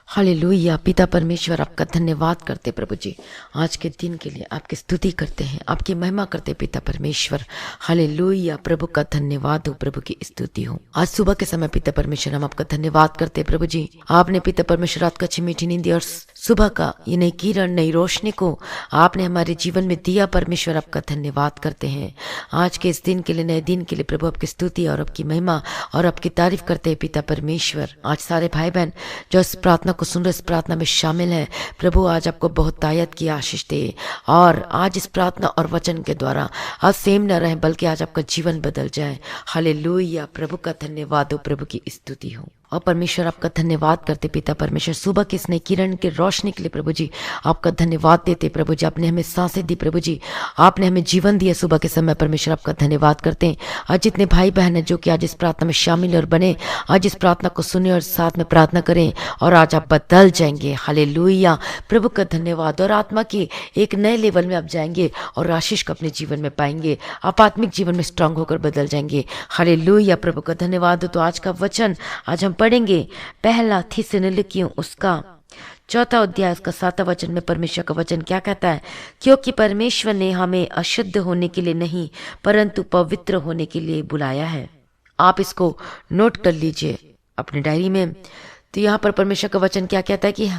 Hallelujah. पिता परमेश्वर, आपका धन्यवाद करते प्रभु जी, आज के दिन के लिए आपकी स्तुति करते हैं, आपकी महिमा करते पिता परमेश्वर। हालेलुया। प्रभु का धन्यवाद हो, प्रभु की स्तुति हो। आज सुबह के समय पिता परमेश्वर हम आपका धन्यवाद करते प्रभु जी। आपने पिता परमेश्वर रात का अच्छी मीठी नींद दी और सुबह का ये नई किरण नई रोशनी को आपने हमारे जीवन में दिया। परमेश्वर आपका धन्यवाद करते हैं आज के इस दिन के लिए, नए दिन के लिए। प्रभु आपकी स्तुति और आपकी महिमा और आपकी तारीफ करते हैं पिता परमेश्वर। आज सारे भाई बहन जो इस प्रार्थना को सुन रहे, इस प्रार्थना में शामिल है, प्रभु आज आपको बहुत तायत की आशीष दे और आज इस प्रार्थना और वचन के द्वारा आज सेम न रहे बल्कि आज आपका जीवन बदल जाए। हालेलुया। प्रभु का धन्यवाद हो, प्रभु की स्तुति हो। और परमेश्वर आपका धन्यवाद करते पिता परमेश्वर सुबह की इस नई किरण की रोशनी के लिए। प्रभु जी आपका धन्यवाद देते प्रभु जी, आपने हमें सांसें दी प्रभु जी, आपने हमें जीवन दिया सुबह के समय। परमेश्वर आपका धन्यवाद करते हैं। आज जितने भाई बहन हैं जो कि आज इस प्रार्थना में शामिल और बने, आज इस प्रार्थना को सुने और साथ में प्रार्थना करें और आज आप बदल जाएंगे। हालेलुया। प्रभु का धन्यवाद। और आत्मा के एक नए लेवल में आप जाएंगे और आशीष को अपने जीवन में पाएंगे। आप आत्मिक जीवन में स्ट्रांग होकर बदल जाएंगे। हालेलुया। प्रभु का धन्यवाद हो। तो आज का वचन आज हम पढ़ेंगे पहला थिस्सलुनीकियों उसका 4 अध्याय उसका 7 वचन में। परमेश्वर का वचन क्या कहता है? क्योंकि परमेश्वर ने हमें अशुद्ध होने के लिए नहीं परंतु पवित्र होने के लिए बुलाया है। आप इसको नोट कर लीजिए अपनी डायरी में। तो यहाँ पर परमेश्वर का वचन क्या कहता है कि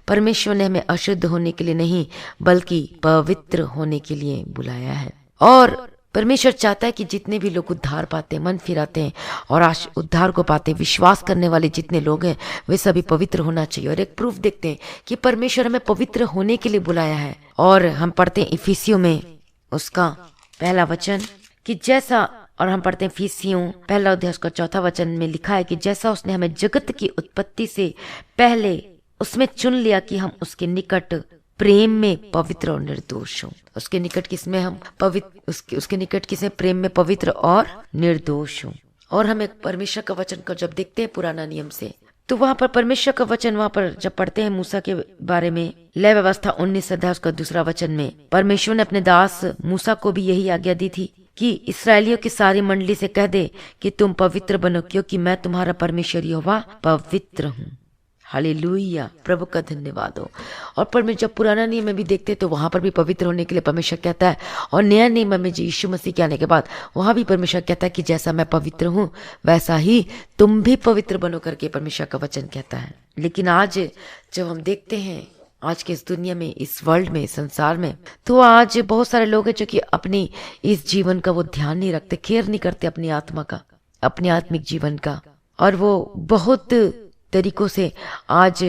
परमेश्वर ने हमें अशुद्ध होने के लिए नहीं बल्कि पवित्र होने के लिए बुलाया है। और परमेश्वर चाहता है कि जितने भी लोग उद्धार पाते हैं, मन फिराते हैं और आज उद्धार को पाते हैं, विश्वास करने वाले जितने लोग हैं वे सभी पवित्र होना चाहिए। और एक प्रूफ देखते हैं कि परमेश्वर हमें पवित्र होने के लिए बुलाया है। और हम पढ़ते हैं इफिसियों में उसका पहला वचन कि जैसा, और हम पढ़ते हैं इफिसियों पहला अध्याय उसका 4 वचन में लिखा है कि जैसा उसने हमें जगत की उत्पत्ति से पहले उसमें चुन लिया कि हम उसके निकट प्रेम में पवित्र और निर्दोष हो। उसके निकट किसमें हम पवित्र, उसके निकट किसमें प्रेम में पवित्र और निर्दोष हो। और हमें परमेश्वर का वचन को जब देखते हैं पुराना नियम से, तो वहां पर परमेश्वर का वचन वहां पर जब पढ़ते हैं मूसा के बारे में, लय व्यवस्था 19 अध्याय उसका 2 वचन में परमेश्वर ने अपने दास मूसा को भी यही आज्ञा दी थी कि इसराइलियों की सारी मंडली से कह दे कि तुम पवित्र बनो क्योंकि मैं तुम्हारा परमेश्वर यहोवा पवित्र हूँ। हालेलुया। प्रभु का धन्यवाद हो। और परमेश्वर जब पुराना नियम में भी देखते हैं तो वहां पर भी पवित्र होने के लिए परमेश्वर कहता है। और नया नियम में यीशु मसीह के आने के बाद वहां भी परमेश्वर कहता है कि जैसा मैं पवित्र हूँ वैसा ही तुम भी पवित्र बनो करके परमेश्वर का वचन कहता है। लेकिन आज जब हम देखते हैं आज के इस दुनिया में, इस वर्ल्ड में, इस संसार में, तो आज बहुत सारे लोग हैं जो कि अपनी इस जीवन का वो ध्यान नहीं रखते, केयर नहीं करते अपनी आत्मा का, अपने आत्मिक जीवन का। और वो बहुत तरीकों से आज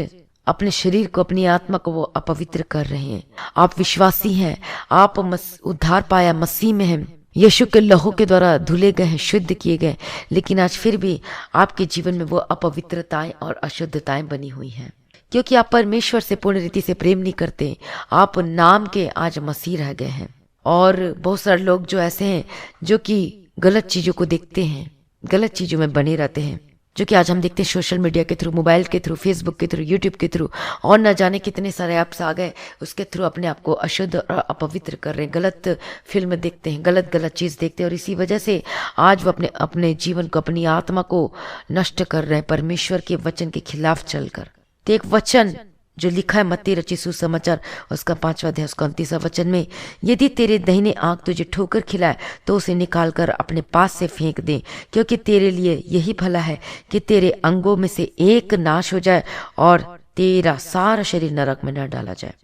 अपने शरीर को, अपनी आत्मा को वो अपवित्र कर रहे हैं। आप विश्वासी हैं, आप उद्धार पाया मसीह में हैं, यीशु के लहू के द्वारा धुले गए हैं, शुद्ध किए गए, लेकिन आज फिर भी आपके जीवन में वो अपवित्रताएं और अशुद्धताएं बनी हुई हैं क्योंकि आप परमेश्वर से पूर्ण रीति से प्रेम नहीं करते। आप नाम के आज मसीह रह गए हैं। और बहुत सारे लोग जो ऐसे हैं जो कि गलत चीजों को देखते हैं, गलत चीजों में बने रहते हैं, जो कि आज हम देखते हैं सोशल मीडिया के थ्रू, मोबाइल के थ्रू, फेसबुक के थ्रू, यूट्यूब के थ्रू और न जाने कितने सारे ऐप्स आ गए, उसके थ्रू अपने आप को अशुद्ध और अपवित्र कर रहे हैं। गलत फिल्म देखते हैं, गलत चीज़ देखते हैं और इसी वजह से आज वो अपने जीवन को, अपनी आत्मा को नष्ट कर रहे हैं परमेश्वर के वचन के खिलाफ चलकर। तो एक वचन जो लिखा है मत्ती रचित सुसमाचार उसका 5वां अध्याय उसका 29वां वचन में, यदि तेरे दाहिने आंख तुझे ठोकर खिलाए तो उसे निकाल कर अपने पास से फेंक दे, क्योंकि तेरे लिए यही भला है कि तेरे अंगों में से एक नाश हो जाए और तेरा सारा शरीर नरक में न डाला जाए।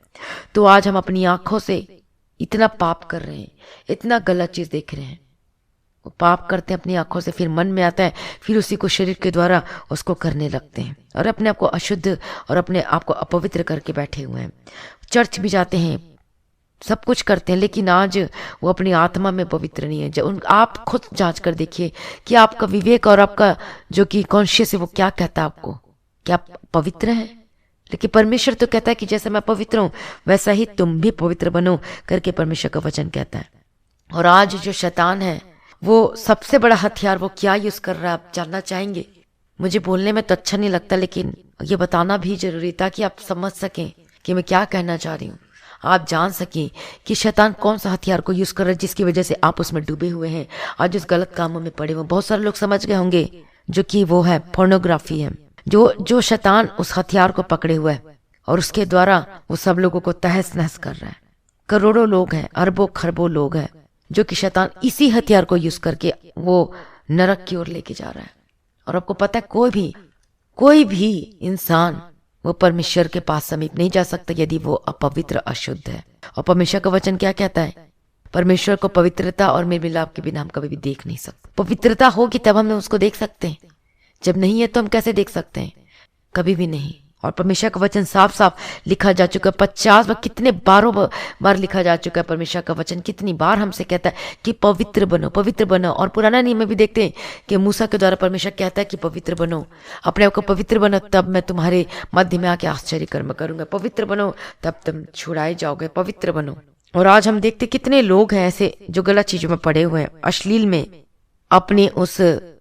तो आज हम अपनी आंखों से इतना पाप कर रहे हैं, इतना गलत चीज देख रहे हैं, पाप करते हैं अपनी आंखों से, फिर मन में आता है, फिर उसी को शरीर के द्वारा उसको करने लगते हैं और अपने आप को अशुद्ध और अपने आप को अपवित्र करके बैठे हुए हैं। चर्च भी जाते हैं, सब कुछ करते हैं, लेकिन आज वो अपनी आत्मा में पवित्र नहीं है। जब आप खुद जांच कर देखिए कि आपका विवेक और आपका जो कि कॉन्शियस है वो क्या कहता है आपको, क्या आप पवित्र हैं? लेकिन परमेश्वर तो कहता है कि जैसा मैं पवित्र हूं वैसा ही तुम भी पवित्र बनो करके परमेश्वर का वचन कहता है। और आज जो शैतान है वो सबसे बड़ा हथियार वो क्या यूज कर रहा है आप जानना चाहेंगे? मुझे बोलने में तो अच्छा नहीं लगता, लेकिन ये बताना भी जरूरी ताकि आप समझ सकें कि मैं क्या कहना चाह रही हूँ, आप जान सकें कि शैतान कौन सा हथियार को यूज कर रहा है जिसकी वजह से आप उसमें डूबे हुए हैं, आज उस गलत कामों में पड़े हुए। बहुत सारे लोग समझ गए होंगे जो कि वो है पोर्नोग्राफी है, जो जो शैतान उस हथियार को पकड़े हुआ है और उसके द्वारा वो सब लोगों को तहस नहस कर रहा है। करोड़ों लोग हैं, अरबों खरबों लोग हैं जो कि शैतान इसी हथियार को यूज करके वो नरक की ओर लेके जा रहा है। और आपको पता है कोई भी इंसान वो परमेश्वर के पास समीप नहीं जा सकता यदि वो अपवित्र अशुद्ध है। और परमेश्वर का वचन क्या कहता है? परमेश्वर को पवित्रता और मेल मिलाप के बिना हम कभी भी देख नहीं सकते। पवित्रता होगी तब हम उसको देख सकते हैं, जब नहीं है तो हम कैसे देख सकते हैं? कभी भी नहीं। और परमेश्वर का वचन साफ साफ लिखा जा चुका है, 50 बार, कितने बार लिखा जा चुका है। परमेश्वर का वचन कितनी बार हमसे कहता है कि पवित्र बनो, पवित्र बनो। और पुराना नियम में भी देखते हैं कि मूसा के द्वारा परमेश्वर कहता है कि पवित्र बनो, अपने आप को पवित्र बनो, तब मैं तुम्हारे मध्य में आके आश्चर्य कर्म करूंगा। पवित्र बनो तब तुम छुड़ाए जाओगे, पवित्र बनो। और आज हम देखते कितने लोग हैं ऐसे जो गलत चीजों में पड़े हुए हैं, अश्लील में, अपने उस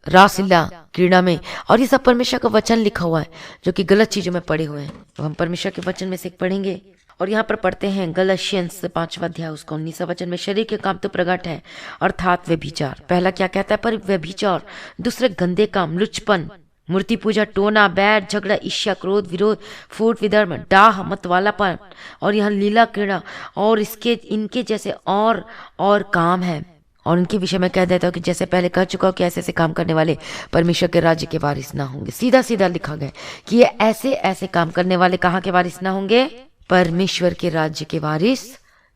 रासलीला क्रीड़ा में। और ये सब परमेश्वर का वचन लिखा हुआ है जो कि गलत चीजों में पड़े हुए हैं। तो हम परमेश्वर के वचन में से पढ़ेंगे और यहाँ पर पढ़ते हैं गलातियंस 5वां अध्याय उसका 19वां वचन में, शरीर के काम तो प्रगट है अर्थात व्यभिचार। पहला क्या कहता है? पर व्यभिचार, दूसरे गंदे काम, लुचपन, मूर्ति पूजा, टोना, बैर, झगड़ा, ईर्ष्या, क्रोध, विरोध, फूट, विधर्म, डाह, मतवालापन और यहाँ लीला क्रीड़ा और इनके जैसे और काम है। और उनके विषय में कह देता हूँ कि जैसे पहले कह चुका हूँ कि ऐसे ऐसे काम करने वाले परमेश्वर के राज्य के वारिस ना होंगे। सीधा सीधा लिखा गया कि ये ऐसे ऐसे काम करने वाले कहाँ के वारिस ना होंगे? परमेश्वर के राज्य के वारिस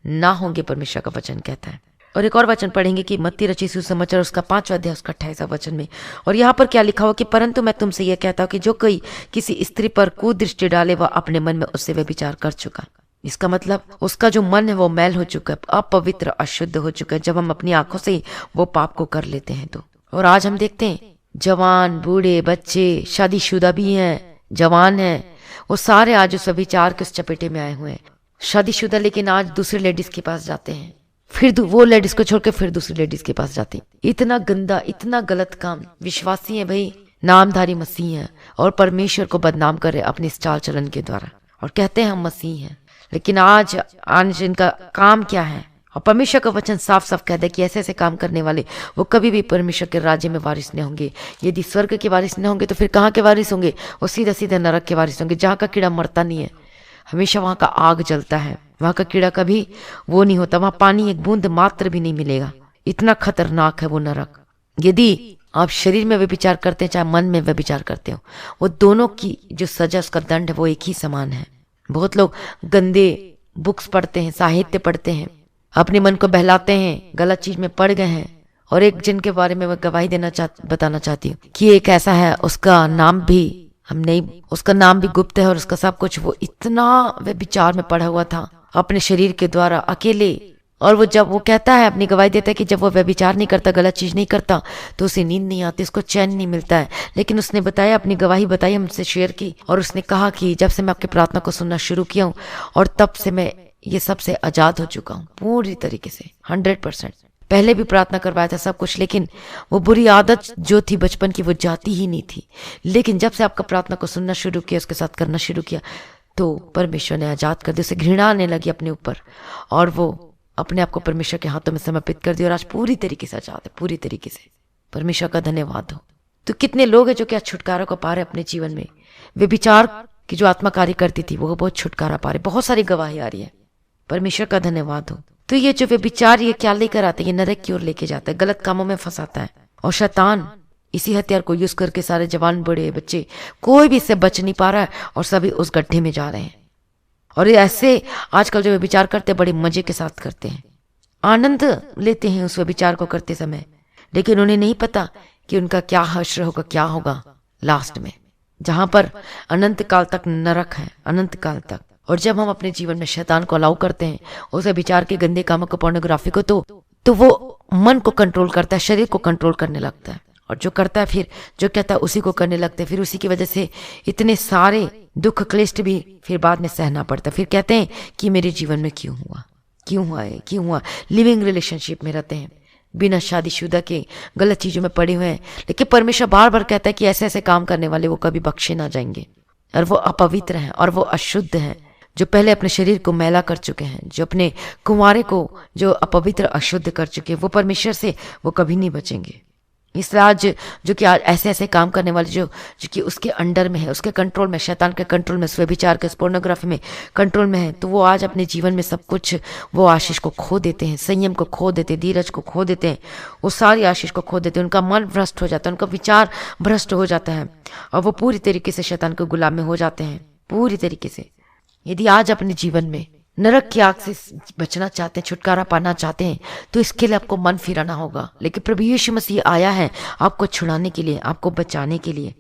ना होंगे, परमेश्वर का वचन कहता है। और एक और वचन पढ़ेंगे कि मत्ती रची सुसमाचार उसका 5वां अध्याय उसका 28वां वचन में। और यहाँ पर क्या लिखा हुआ कि परंतु मैं तुमसे यह कहता हूँ कि जो कोई किसी स्त्री पर कुदृष्टि डाले वह अपने मन में उससे व्यभिचार कर चुका। इसका मतलब उसका जो मन है वो मैल हो चुका है, अपवित्र, अशुद्ध हो चुका है जब हम अपनी आंखों से वो पाप को कर लेते हैं तो। और आज हम देखते हैं जवान, बूढ़े, बच्चे, शादीशुदा भी हैं, जवान हैं, वो सारे आज उस व्यभिचार के उस चपेटे में आए हुए हैं। शादीशुदा लेकिन आज दूसरी लेडीज के पास जाते हैं, फिर वो लेडीज को छोड़ के फिर दूसरी लेडीज के पास जाते हैं। इतना गंदा, इतना गलत काम। विश्वासी है भाई, नामधारी मसीह है और परमेश्वर को बदनाम कर रहे अपने इस चाल चलन के द्वारा और कहते हैं हम मसीह हैं। लेकिन आज इनका काम क्या है? और परमेश्वर का वचन साफ साफ कहता है कि ऐसे ऐसे काम करने वाले वो कभी भी परमेश्वर के राज्य में वारिस नहीं होंगे। यदि स्वर्ग के वारिस नहीं होंगे तो फिर कहाँ के वारिस होंगे? वो सीधा सीधा नरक के वारिस होंगे, जहाँ का कीड़ा मरता नहीं है, हमेशा वहाँ का आग जलता है, वहाँ का कीड़ा कभी वो नहीं होता, वहाँ पानी एक बूंद मात्र भी नहीं मिलेगा। इतना खतरनाक है वो नरक। यदि आप शरीर में व्यभिचार करते हैं चाहे मन में व्यभिचार करते हो, वो दोनों की जो सजा, उसका दंड है वो एक ही समान है। बहुत लोग गंदे बुक्स पढ़ते हैं, साहित्य पढ़ते हैं, अपने मन को बहलाते हैं, गलत चीज में पड़ गए हैं। और एक जिनके बारे में मैं गवाही बताना चाहती हूँ कि एक ऐसा है, उसका नाम भी गुप्त है और उसका सब कुछ, वो इतना व्यभिचार में पड़ा हुआ था अपने शरीर के द्वारा अकेले। और वो जब वो कहता है, अपनी गवाही देता है कि जब वो व्यभिचार नहीं करता, गलत चीज नहीं करता तो उसे नींद नहीं आती, उसको चैन नहीं मिलता है। लेकिन उसने बताया, अपनी गवाही बताई, हमसे शेयर की और उसने कहा कि जब से मैं आपकी प्रार्थना को सुनना शुरू किया हूँ और तब से मैं ये सबसे आजाद हो चुका हूँ पूरी तरीके से 100%। पहले भी प्रार्थना करवाया था सब कुछ, लेकिन वो बुरी आदत जो थी बचपन की वो जाती ही नहीं थी। लेकिन जब से आपका प्रार्थना को सुनना शुरू किया, उसके साथ करना शुरू किया, तो परमेश्वर ने आजाद कर दिया। उसे घृणा आने लगी अपने ऊपर और वो अपने आप को परमेश्वर के हाथों में समर्पित कर दिया और आज पूरी तरीके से आजाद है, पूरी तरीके से। परमेश्वर का धन्यवाद हो। तो कितने लोग हैं जो क्या छुटकारा को पा रहे अपने जीवन में। व्यभिचार की जो आत्मा कार्य करती थी वो बहुत छुटकारा पा रहे, बहुत सारी गवाही आ रही है। परमेश्वर का धन्यवाद हो। तो ये जो व्यभिचार ये क्या लेकर आता है? ये नरक की ओर लेके जाता है, गलत कामों में फंसाता है। और शैतान इसी हथियार को यूज करके सारे जवान, बड़े, बच्चे, कोई भी इससे बच नहीं पा रहा है और सभी उस गड्ढे में जा रहे हैं। और ऐसे आजकल जो व्यभिचार करते हैं बड़े मजे के साथ करते हैं, आनंद लेते हैं उस व्यभिचार को करते समय, लेकिन उन्हें नहीं पता कि उनका क्या हश्र होगा, क्या होगा लास्ट में, जहां पर अनंत काल तक नरक है, अनंत काल तक। और जब हम अपने जीवन में शैतान को अलाउ करते हैं, उस व्यभिचार के गंदे कामों को, पोर्नोग्राफी को, तो वो मन को कंट्रोल करता है, शरीर को कंट्रोल करने लगता है। और जो करता है फिर जो कहता है उसी को करने लगते हैं। फिर उसी की वजह से इतने सारे दुख क्लिष्ट भी फिर बाद में सहना पड़ता है। फिर कहते हैं कि मेरे जीवन में क्यों हुआ। लिविंग रिलेशनशिप में रहते हैं, बिना शादीशुदा के गलत चीजों में पड़े हुए हैं। लेकिन परमेश्वर बार बार कहता है कि ऐसे ऐसे काम करने वाले वो कभी बख्शे ना जाएंगे। और वो अपवित्र हैं और वो अशुद्ध हैं, जो पहले अपने शरीर को मैला कर चुके हैं, जो अपने कुंवारे को जो अपवित्र अशुद्ध कर चुके हैं, वो परमेश्वर से वो कभी नहीं बचेंगे। इसलिए आज जो कि आज ऐसे ऐसे काम करने वाले जो कि उसके अंडर में है, उसके कंट्रोल में, शैतान के कंट्रोल में, व्यभिचार के, पोर्नोग्राफी में कंट्रोल में है, तो वो आज अपने जीवन में सब कुछ, वो आशीष को खो देते हैं, संयम को खो देते हैं, धीरज को खो देते हैं, वो सारी आशीष को खो देते हैं। उनका मन भ्रष्ट हो जाता है, उनका विचार भ्रष्ट हो जाता है और वो पूरी तरीके से शैतान के गुलाम में हो जाते हैं, पूरी तरीके से। यदि आज अपने जीवन में नरक की आग से बचना चाहते हैं, छुटकारा पाना चाहते हैं, तो इसके लिए आपको मन फिराना होगा। लेकिन प्रभु यीशु मसीह आया है आपको छुड़ाने के लिए, आपको बचाने के लिए।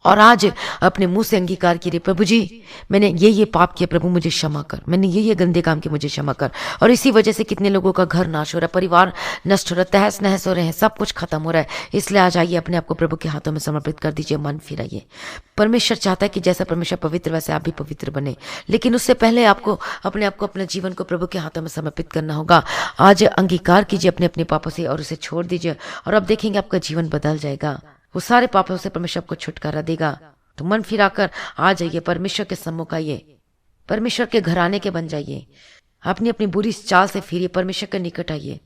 और आज अपने मुंह से अंगीकार कीजिए, प्रभु जी मैंने ये पाप किया, प्रभु मुझे क्षमा कर, मैंने ये गंदे काम किए, मुझे क्षमा कर। और इसी वजह से कितने लोगों का घर नाश हो रहा है, परिवार नष्ट हो रहा है, तहस नहस हो रहे हैं, सब कुछ खत्म हो रहा है। इसलिए आज आइए अपने आप को प्रभु के हाथों में समर्पित कर दीजिए, मन फिराइए। परमेश्वर चाहता है कि जैसा परमेश्वर पवित्र वैसे आप भी पवित्र बने, लेकिन उससे पहले आपको अपने आप को, अपने जीवन को प्रभु के हाथों में समर्पित करना होगा। आज अंगीकार कीजिए अपने अपने पापों से और उसे छोड़ दीजिए, और अब देखेंगे आपका जीवन बदल जाएगा। वो सारे पापों से परमेश्वर आपको छुटकारा देगा। तो मन फिराकर आ जाइए, परमेश्वर के सम्मुख आइए, परमेश्वर के घराने के बन जाइए, अपनी अपनी बुरी चाल से फिरिए, परमेश्वर के निकट आइए।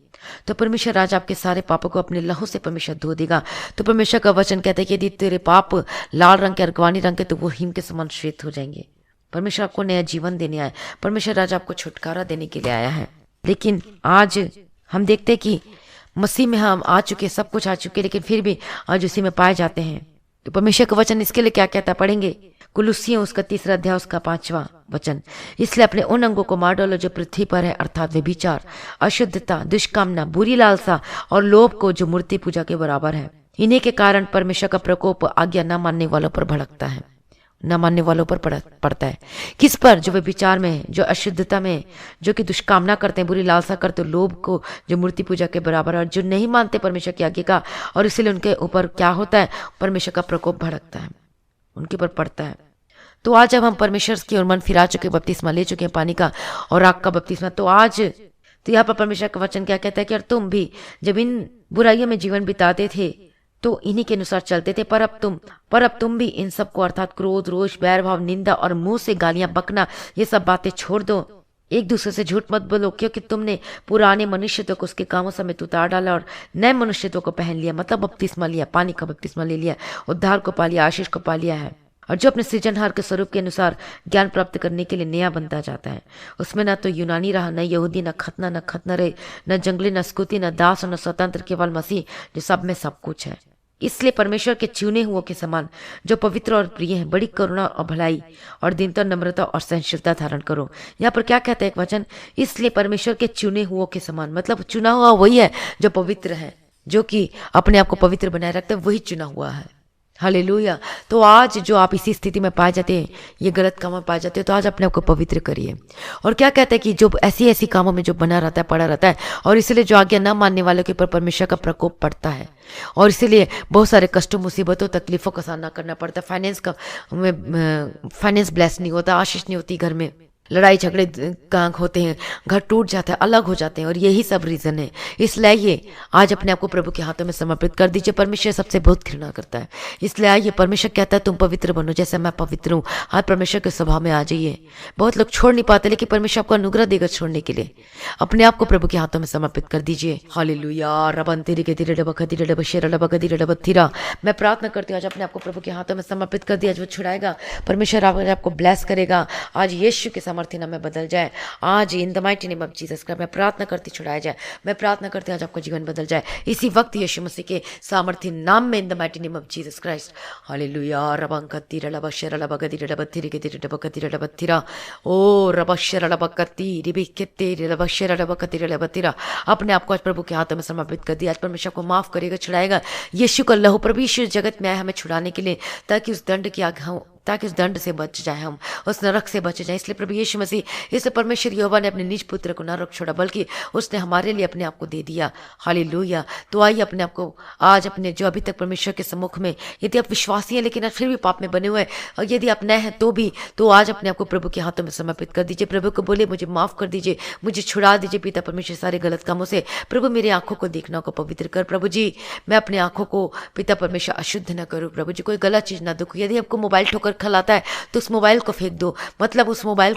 तो परमेश्वर आज आपके सारे पापों को अपने लहू से परमेश्वर धो देगा। तो परमेश्वर का वचन कहता है कि यदि तेरे पाप लाल रंग के, अर्गवानी रंग के, तो वो हिम के समान श्वेत हो जाएंगे। परमेश्वर आपको नया जीवन देने आया, परमेश्वर आज आपको छुटकारा देने के लिए आया है। लेकिन आज हम देखते हैं कि मसीह में हम आ चुके, सब कुछ आ चुके, लेकिन फिर भी आज उसी में पाए जाते हैं। तो परमेश्वर का वचन इसके लिए क्या कहता है, पढ़ेंगे कुलुस्सियों उसका 3 अध्याय उसका 5वां वचन। इसलिए अपने उन अंगों को मार डालो जो पृथ्वी पर है, अर्थात व्यभिचार, अशुद्धता, दुष्कामना, बुरी लालसा और लोभ को, जो मूर्ति पूजा के बराबर है। इन्हीं के कारण परमेश्वर का प्रकोप आज्ञा न मानने वालों पर भड़कता है, न मानने वालों पर पड़ता है। किस पर? जो वे विचार में है, जो अशुद्धता में, जो कि दुष्कामना करते हैं, बुरी लालसा करते, लोभ को, जो मूर्ति पूजा के बराबर है, जो नहीं मानते परमेश्वर की आज्ञा का, और इसलिए उनके ऊपर क्या होता है, परमेश्वर का प्रकोप भड़कता है, उनके ऊपर पड़ता है। तो आज जब हम परमेश्वर की ओर मन फिरा चुके, बपतिस्मा ले चुके हैं पानी का और आग का बपतिस्मा, तो आज तो यहाँ पर परमेश्वर का वचन क्या कहता है कि और तुम भी जब इन बुराइयों में जीवन बिताते थे तो इन्हीं के अनुसार चलते थे, पर अब तुम भी इन सबको, अर्थात क्रोध, रोष, बैर भाव, निंदा और मुंह से गालियां बकना, ये सब बातें छोड़ दो। एक दूसरे से झूठ मत बोलो, क्योंकि तुमने पुराने मनुष्यत्व को उसके कामों समेत उतार डाला और नए मनुष्यत्व को पहन लिया, मतलब बपतिस्मा लिया, पानी का बपतिस्मा ले लिया, उद्धार को पा लिया, आशीष को पा लिया है। और जो अपने सृजनहार के स्वरूप के अनुसार ज्ञान प्राप्त करने के लिए नया बनता जाता है, उसमें न तो यूनानी रहा, न यहूदी, न खतना रे, न जंगली, न स्कूती, न दास और न स्वतंत्र, केवल मसीह जो सब में सब कुछ है। इसलिए परमेश्वर के चुने हुओं के समान, जो पवित्र और प्रिय है, बड़ी करुणा और भलाई और दीनता, नम्रता और सहनशीलता धारण करो। यहाँ पर क्या कहता है एक वचन, इसलिए परमेश्वर के चुने हुओं के समान, मतलब चुना हुआ वही है जो पवित्र है, जो कि अपने आप को पवित्र बनाए रखता है, वही चुना हुआ है। हालेलुया। तो आज जो आप इसी स्थिति में पाए जाते हैं, ये गलत कामों में पाए जाते हैं, तो आज अपने आप को पवित्र करिए। और क्या कहते हैं कि जो ऐसी कामों में जो बना रहता है, पड़ा रहता है, और इसलिए जो आज्ञा न मानने वालों के ऊपर परमेश्वर का प्रकोप पड़ता है, और इसीलिए बहुत सारे कष्टों, मुसीबतों, तकलीफों का सामना करना पड़ता है। फाइनेंस ब्लेस नहीं होता, आशीष नहीं होती, घर में लड़ाई झगड़े कांक होते हैं, घर टूट जाता है, अलग हो जाते हैं, और यही सब रीजन है। इसलिए आइए आज अपने आप को प्रभु के हाथों में समर्पित कर दीजिए। परमेश्वर सबसे बहुत घृणा करता है, इसलिए आइए, परमेश्वर कहता है तुम पवित्र बनो जैसे मैं पवित्र हूँ। आज परमेश्वर के स्वभाव में आ जाइए। बहुत लोग छोड़ नहीं पाते, लेकिन परमेश्वर आपको अनुग्रह देगा छोड़ने के लिए। अपने आप को प्रभु के हाथों में समर्पित कर दीजिए। हालेलुया। रबन तेरी के धीरे डबा खधीरे डबा शेरा डबा गधीरे डबा थीरा। मैं प्रार्थना करती हूँ आज अपने आप को प्रभु के हाथों में समर्पित कर दिया। आज वो छुड़ाएगा, परमेश्वर आपको ब्लेस करेगा। आज यीशु के सामर्थ्य नाम में बदल जाए। आज इन the mighty name of Jesus Christ मैं प्रार्थना करती छुड़ाया जाए। मैं प्रार्थना करती आज आपका जीवन बदल जाए इसी वक्त यीशु मसीह के सामर्थ्य नाम में, in the mighty name of Jesus Christ. Hallelujah. रबंकती रलबशर लबगदी रलबथिरी के तिरे डबकती रलबथिरा। ओ रबशर लबकती रिबिकते रलबशर लबकती रलबथिरा। अपने आप को आज प्रभु के हाथों में समर्पित कर दिया। आज परमेश्वर को माफ करेगा, छुड़ाएगा। यीशु का लहू, प्रभु यीशु जगत में आए हमें छुड़ाने के लिए, ताकि उस दंड की आग हम, ताकि उस दंड से बच जाए, हम उस नरक से बच जाए। इसलिए प्रभु यीशु मसीह, इस परमेश्वर यहोवा ने अपने निज पुत्र को नरक छोड़ा, बल्कि उसने हमारे लिए अपने आप को दे दिया। हालेलुया। तो आइए अपने आप को आज, अपने जो अभी तक परमेश्वर के सम्मुख में, यदि आप विश्वासी हैं लेकिन आज फिर भी पाप में बने हुए हैं, और यदि आप नए हैं तो आज अपने आप को प्रभु के हाथों में समर्पित कर दीजिए। प्रभु को बोले मुझे माफ कर दीजिए, मुझे छुड़ा दीजिए पिता परमेश्वर सारे गलत कामों से। प्रभु मेरी आंखों को देखना को पवित्र कर। प्रभु जी मैं अपने आंखों को पिता परमेश्वर अशुद्ध न करूँ। प्रभु जी कोई गलत चीज ना देखो। यदि आपको मोबाइल ठोकर खिलाता है तो उस मोबाइल को फेंक दो, मतलब उस मोबाइल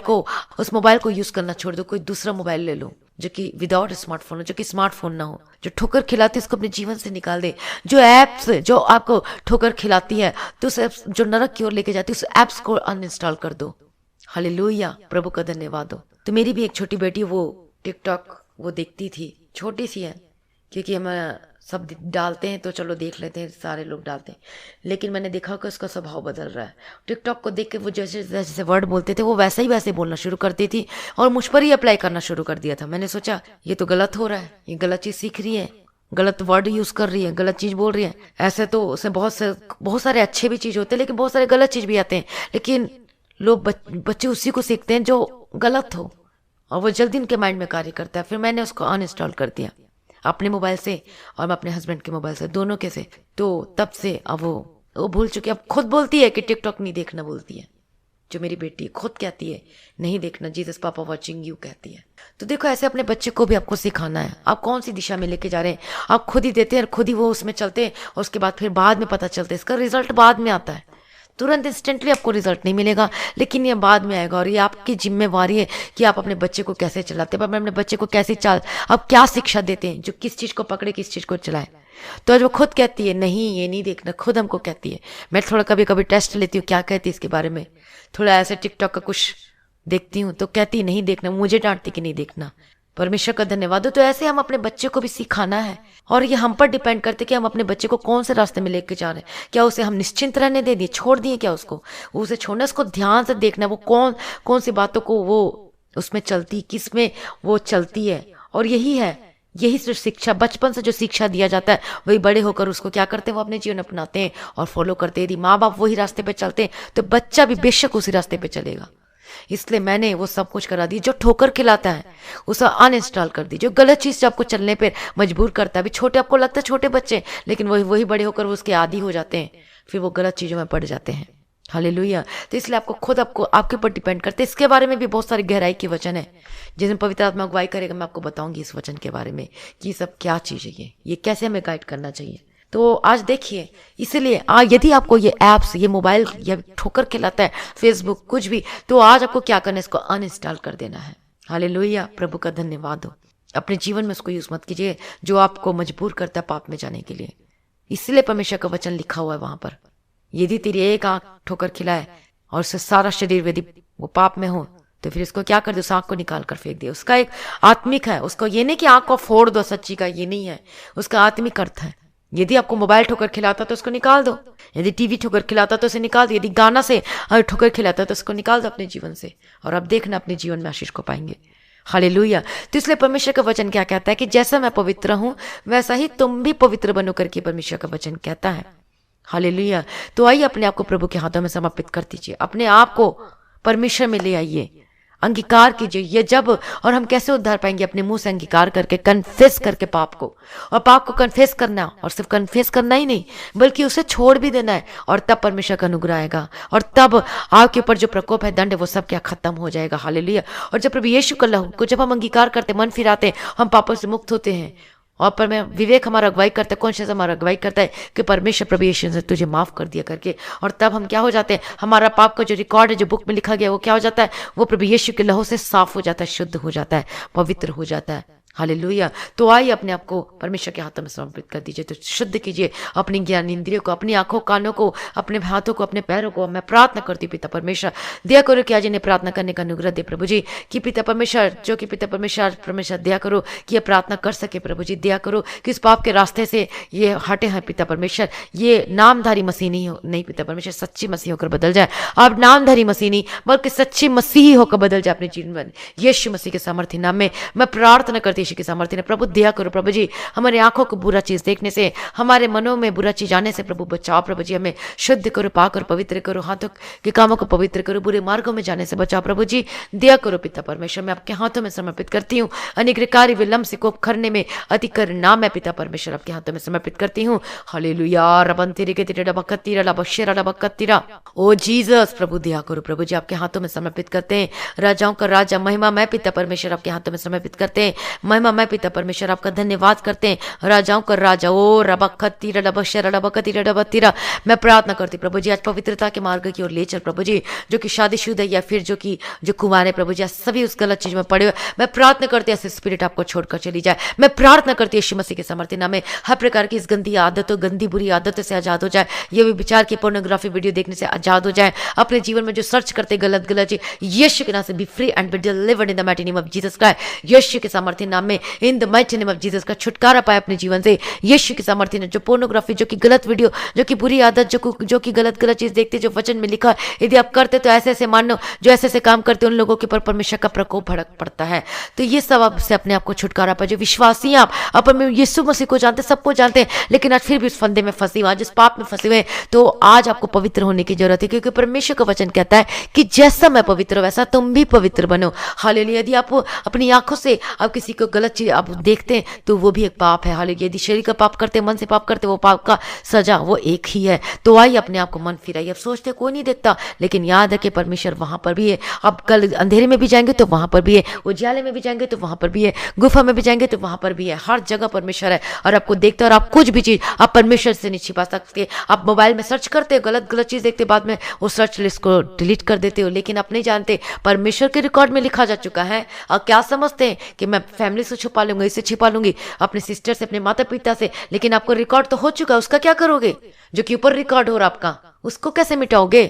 को यूज करना छोड़ दो, कोई दूसरा मोबाइल ले लो। जो कि विदाउट स्मार्टफोन हो, जो कि स्मार्टफोन ना हो, जो ठोकर खिलाती है उसको अपने जीवन से निकाल दे। जो एप्स जो आपको ठोकर खिलाती है, तो उस एप्स जो नरक की ओर लेके जाती है, उस एप्स को अनइंस्टॉल कर दो। हालेलुया, प्रभु का धन्यवाद हो। तो मेरी भी एक छोटी बेटी वो टिकटॉक वो देखती थी, छोटी सी है, क्योंकि हम सब डालते हैं तो चलो देख लेते हैं, सारे लोग डालते हैं, लेकिन मैंने देखा कि उसका स्वभाव बदल रहा है। टिकटॉक को देख के वो जैसे जैसे वर्ड बोलते थे वो वैसे ही वैसे बोलना शुरू करती थी और मुझ पर ही अप्लाई करना शुरू कर दिया था। मैंने सोचा ये तो गलत हो रहा है, ये गलत चीज़ सीख रही है, गलत वर्ड यूज़ कर रही है, गलत चीज़ बोल रही है। ऐसे तो उसमें बहुत सारे अच्छे भी चीज़ होते हैं, लेकिन बहुत सारे गलत चीज़ भी आते हैं। लेकिन लोग बच्चे उसी को सीखते हैं जो गलत हो, और वो जल्दी उनके माइंड में कार्य करता है। फिर मैंने उसको अनइंस्टॉल कर दिया अपने मोबाइल से और मैं अपने हस्बैंड के मोबाइल से, दोनों के से। तो तब से अब वो भूल चुकी है। अब खुद बोलती है कि टिकटॉक नहीं देखना, बोलती है। जो मेरी बेटी खुद कहती है नहीं देखना, जीसस पापा वाचिंग यू कहती है। तो देखो, ऐसे अपने बच्चे को भी आपको सिखाना है। आप कौन सी दिशा में लेके जा रहे हैं, आप खुद ही देते हैं और खुद ही वो उसमें चलते हैं, और उसके बाद फिर बाद में पता चलता है। इसका रिजल्ट बाद में आता है, तुरंत इंस्टेंटली आपको रिजल्ट नहीं मिलेगा, लेकिन ये बाद में आएगा। और ये आपकी जिम्मेवारी है कि आप अपने बच्चे को कैसे चलाते हैं, अपने बच्चे को कैसे आप क्या शिक्षा देते हैं, जो किस चीज़ को पकड़े किस चीज़ को चलाए। तो आज वो खुद कहती है नहीं ये नहीं देखना, खुद हमको कहती है। मैं थोड़ा कभी कभी टेस्ट लेती हूँ क्या कहती है इसके बारे में, थोड़ा ऐसे टिकटॉक का कुछ देखती हूँ तो कहती नहीं देखना, मुझे डांटती कि नहीं देखना। परमेश्वर का धन्यवाद हो। तो ऐसे हम अपने बच्चे को भी सिखाना है, और ये हम पर डिपेंड करते कि हम अपने बच्चे को कौन से रास्ते में लेके जा रहे हैं। क्या उसे हम निश्चिंत रहने दे दिए, छोड़ दिए क्या उसको? उसे छोड़ना, उसको ध्यान से देखना वो कौन कौन सी बातों को वो उसमें चलती, किस में वो चलती है। और यही जो शिक्षा बचपन से जो शिक्षा दिया जाता है, वही बड़े होकर उसको क्या करते हैं, वो अपने जीवन अपनाते हैं और फॉलो करते हैं। यदि माँ बाप वही रास्ते पे चलते हैं तो बच्चा भी बेशक उसी रास्ते पे चलेगा। इसलिए मैंने वो सब कुछ करा दी। जो ठोकर खिलाता है उसे अनइंस्टॉल कर दी, जो गलत चीज़ आपको चलने पर मजबूर करता है। अभी छोटे आपको लगता है छोटे बच्चे, लेकिन वही बड़े होकर वो उसके आदी हो जाते हैं, फिर वो गलत चीज़ों में पड़ जाते हैं। हालेलुया। तो इसलिए आपको आपके ऊपर डिपेंड करते हैं। इसके बारे में भी बहुत सारी गहराई के वचन है, जिसमें पवित्र आत्मा अगुवाई करेगा। मैं आपको बताऊंगी इस वचन के बारे में कि सब क्या चीज़ है, ये कैसे हमें गाइड करना चाहिए। तो आज देखिए, इसलिए यदि आपको ये ऐप्स, ये मोबाइल या ठोकर खिलाता है, फेसबुक कुछ भी, तो आज आपको क्या करना है, इसको अनइंस्टॉल कर देना है। हालेलुया, प्रभु का धन्यवाद हो। अपने जीवन में उसको यूज मत कीजिए जो आपको मजबूर करता है पाप में जाने के लिए। इसलिए परमेश्वर का वचन लिखा हुआ है वहां पर, यदि तेरी एक आंख ठोकर खिलाए और उससे सारा शरीर यदि वो पाप में हो, तो फिर इसको क्या कर दे, उस आंख को निकाल कर फेंक दे। उसका एक आत्मिक है, उसको ये नहीं कि आंख को फोड़ दो सच्ची का, ये नहीं है, उसका आत्मिक अर्थ है। यदि आपको मोबाइल ठोकर खिलाता तो उसको निकाल दो, यदि टीवी ठोकर खिलाता तो उसे निकाल दो, यदि गाना से ठोकर खिलाता तो उसको निकाल दो अपने जीवन से, और अब देखना अपने जीवन में आशीष को पाएंगे। हालेलुया। तो इसलिए परमेश्वर का वचन क्या कहता है कि जैसा मैं पवित्र हूं वैसा ही तुम भी पवित्र बनो करके परमेश्वर का वचन कहता है। हालेलुया। तो आइए अपने आप को प्रभु के हाथों में समर्पित कर दीजिए, अपने आप को परमेश्वर में ले आइए, अंगीकार कीजिए। ये जब और हम कैसे उद्धार पाएंगे, अपने मुंह से अंगीकार करके, कन्फेस करके पाप को, और पाप को कन्फेस करना, और सिर्फ कन्फेस करना ही नहीं बल्कि उसे छोड़ भी देना है, और तब परमेश्वर का अनुग्रह आएगा, और तब आपके ऊपर जो प्रकोप है, दंड है, वो सब क्या खत्म हो जाएगा। हालेलुया। और जब प्रभु यीशु का लहू को जब हम अंगीकार करते, मन फिराते, हम पापों से मुक्त होते हैं, और पर मैं विवेक हमारा अगुवाई करता है, कॉन्शियस हमारा अगुवाई करता है कि परमेश्वर प्रभु यीशु ने तुझे माफ कर दिया करके, और तब हम क्या हो जाते हैं, हमारा पाप का जो रिकॉर्ड है, जो बुक में लिखा गया, वो क्या हो जाता है, वो प्रभु यीशु के लहू से साफ हो जाता है, शुद्ध हो जाता है, पवित्र हो जाता है। हालेलुया। तो आइए अपने आप को परमेश्वर के हाथों में समर्पित कर दीजिए। तो शुद्ध कीजिए अपनी ज्ञान इंद्रियों को, अपनी आंखों कानों को, अपने हाथों को, अपने पैरों को। मैं प्रार्थना करती हूँ पिता परमेश्वर, दया करो कि आज इन्हें प्रार्थना करने का अनुग्रह दे प्रभु जी, कि पिता परमेश्वर, जो कि पिता परमेश्वर दया करो कि ये प्रार्थना कर सके प्रभु जी। दया करो कि इस पाप के रास्ते से ये हटे हैं पिता परमेश्वर, ये नामधारी मसीह नहीं पिता परमेश्वर, सच्ची मसीह होकर बदल जाए। आप नामधारी मसीह नहीं बल्कि सच्ची मसीही होकर बदल जाए अपने जीवन में। यीशु मसीह के सामर्थ्य नाम में मैं प्रार्थना करती की सामर्थ्य ने प्रभु दया करो प्रभु जी, हमारी आंखों को बुरा चीज देखने से, हमारे मनों में बुरा चीज आने से प्रभु बचाओ प्रभु जी। हमें शुद्ध करो, पाक करो, पवित्र करो, हाथों के कामों को पवित्र करो, बुरे मार्गों में जाने से बचाओ प्रभु जी। दया करो पिता परमेश्वर, मैं आपके हाथों में समर्पित करती हूँ। अनेक कार्य विलंब से कोप करने में अतिकर नाम है पिता परमेश्वर, आपके हाथों में समर्पित करती हूँ। हालेलुया। रबंतिरे के तिरे बकत्तीरा लबशेरा लबकत्तीरा। ओ जीसस, प्रभु दया करो प्रभु जी, आपके हाथों में समर्पित करते हैं। राजाओं का राजा, महिमा मैं पिता परमेश्वर आपके हाथों में समर्पित करते हैं। महिमा पिता परमेश्वर आपका धन्यवाद करते हैं। राजाओं का राजा ओ रबखतीरा रबशरा रबकतीरा रबतीरा, मैं प्रार्थना करती प्रभु जी आज पवित्रता के मार्ग की ओर ले चल प्रभु जी, जो कि शादीशुदा या फिर जो कुमार है प्रभु जी, आज सभी उस गलत चीज में पड़े हुए, मैं प्रार्थना करती ऐसे स्पिरिट आपको छोड़कर चली जाए। मैं प्रार्थना करती यीशु मसीह के समर्थी नाम में हर प्रकार की इस गंदी आदतों, गंदी बुरी आदतों से आजाद हो जाए। ये भी विचार की पोर्नोग्राफी वीडियो देखने से आजाद हो जाए। अपने जीवन में जो सर्च करते गलत गलत चीज, यीशु के नाम से be free and be delivered in the mighty name of Jesus Christ. यीशु के सामर्थ्य नाम में in the mighty name of Jesus का छुटकारा पाए अपने जीवन से। यीशु के सामर्थ्य ने जो पोर्नोग्राफी, जो कि गलत वीडियो, जो कि बुरी आदत, जो कि गलत गलत चीज देखते, जो वचन में लिखा यदि आप करते तो ऐसे ऐसे मानो, जो ऐसे ऐसे काम करते उन लोगों के ऊपर परमेश्वर का प्रकोप भड़क पड़ता है। तो ये सब आपसे अपने आप को छुटकारा पाए। जो विश्वासी आप अपन यीशु मसीह को जानते, सबको जानते हैं, लेकिन आज फिर भी उस फंदे में फंसी हुए, जिस पाप में फंसे हुए, तो आज आपको पवित्र होने की जरूरत है, क्योंकि परमेश्वर का वचन कहता है कि जैसा मैं पवित्र हूं वैसा तुम भी पवित्र बनो। हालेलुया। यदि आप अपनी आंखों से आप किसी को गलत चीज आप देखते हैं तो वो भी एक पाप है। हालेलुया। यदि शरीर का पाप करते, मन से पाप करते, वो पाप का सजा वो एक ही है। तो आइए अपने आप को मन फिराइए। अब सोचते कोई नहीं देखता, लेकिन याद रखे परमेश्वर वहां पर भी है। अब कल अंधेरे में भी जाएंगे तो वहां पर भी है, उजाले में भी जाएंगे तो वहां पर भी है, गुफा में भी जाएंगे तो वहां पर भी है। हर जगह परमेश्वर है और आपको देखते हैं। और आप कुछ भी चीज आप परमेश्वर से नहीं छिपा सकते। आप मोबाइल में सर्च करते हो, गलत गलत चीज देखते, बाद में वो सर्च लिस्ट को डिलीट कर देते हो, लेकिन आप नहीं जानते परमेश्वर के रिकॉर्ड में लिखा जा चुका है। और क्या समझते हैं कि मैं फैमिली से छुपा लूंगा, इससे छिपा लूंगी, अपने सिस्टर से, अपने माता पिता से, लेकिन आपको रिकॉर्ड तो हो चुका है, उसका क्या करोगे? जो कि ऊपर रिकॉर्ड हो रहा आपका, उसको कैसे मिटाओगे?